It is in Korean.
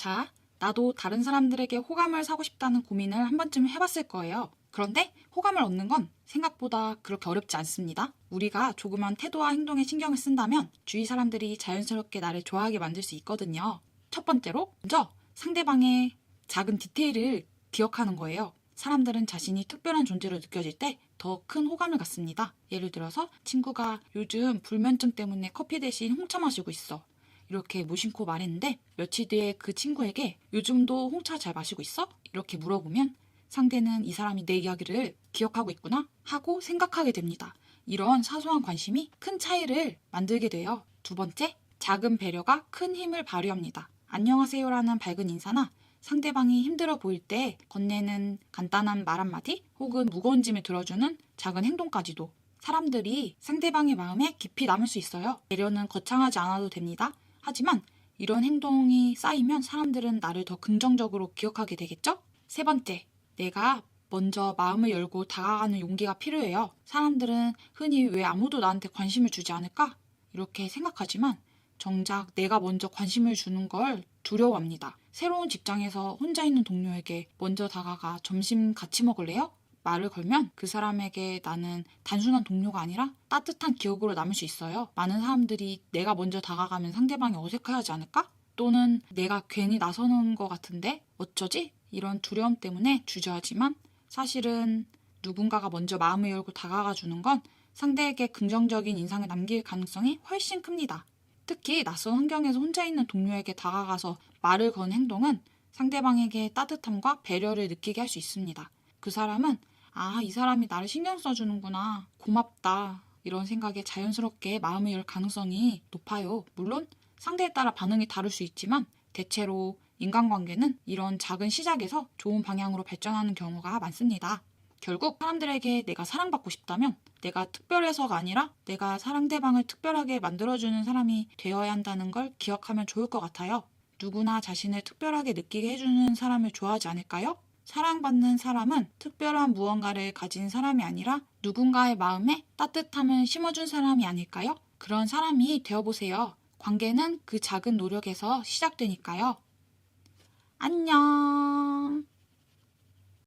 자, 나도 다른 사람들에게 호감을 사고 싶다는 고민을 한 번쯤 해봤을 거예요. 그런데 호감을 얻는 건 생각보다 그렇게 어렵지 않습니다. 우리가 조그만 태도와 행동에 신경을 쓴다면 주위 사람들이 자연스럽게 나를 좋아하게 만들 수 있거든요. 첫 번째로 먼저 상대방의 작은 디테일을 기억하는 거예요. 사람들은 자신이 특별한 존재로 느껴질 때 더 큰 호감을 갖습니다. 예를 들어서 친구가 요즘 불면증 때문에 커피 대신 홍차 마시고 있어. 이렇게 무심코 말했는데 며칠 뒤에 그 친구에게 요즘도 홍차 잘 마시고 있어? 이렇게 물어보면 상대는 이 사람이 내 이야기를 기억하고 있구나 하고 생각하게 됩니다. 이런 사소한 관심이 큰 차이를 만들게 돼요. 두 번째, 작은 배려가 큰 힘을 발휘합니다. 안녕하세요라는 밝은 인사나 상대방이 힘들어 보일 때 건네는 간단한 말 한마디 혹은 무거운 짐을 들어주는 작은 행동까지도 사람들이 상대방의 마음에 깊이 남을 수 있어요. 배려는 거창하지 않아도 됩니다. 하지만 이런 행동이 쌓이면 사람들은 나를 더 긍정적으로 기억하게 되겠죠? 세 번째, 내가 먼저 마음을 열고 다가가는 용기가 필요해요. 사람들은 흔히 왜 아무도 나한테 관심을 주지 않을까? 이렇게 생각하지만 정작 내가 먼저 관심을 주는 걸 두려워합니다. 새로운 직장에서 혼자 있는 동료에게 먼저 다가가 점심 같이 먹을래요? 말을 걸면 그 사람에게 나는 단순한 동료가 아니라 따뜻한 기억으로 남을 수 있어요. 많은 사람들이 내가 먼저 다가가면 상대방이 어색해하지 않을까? 또는 내가 괜히 나서는 것 같은데 어쩌지? 이런 두려움 때문에 주저하지만 사실은 누군가가 먼저 마음을 열고 다가가 주는 건 상대에게 긍정적인 인상을 남길 가능성이 훨씬 큽니다. 특히 낯선 환경에서 혼자 있는 동료에게 다가가서 말을 거는 행동은 상대방에게 따뜻함과 배려를 느끼게 할 수 있습니다. 그 사람은 이 사람이 나를 신경 써주는구나. 고맙다. 이런 생각에 자연스럽게 마음을 열 가능성이 높아요. 물론 상대에 따라 반응이 다를 수 있지만 대체로 인간관계는 이런 작은 시작에서 좋은 방향으로 발전하는 경우가 많습니다. 결국 사람들에게 내가 사랑받고 싶다면 내가 특별해서가 아니라 내가 상대방을 특별하게 만들어주는 사람이 되어야 한다는 걸 기억하면 좋을 것 같아요. 누구나 자신을 특별하게 느끼게 해주는 사람을 좋아하지 않을까요? 사랑받는 사람은 특별한 무언가를 가진 사람이 아니라 누군가의 마음에 따뜻함을 심어준 사람이 아닐까요? 그런 사람이 되어보세요. 관계는 그 작은 노력에서 시작되니까요. 안녕.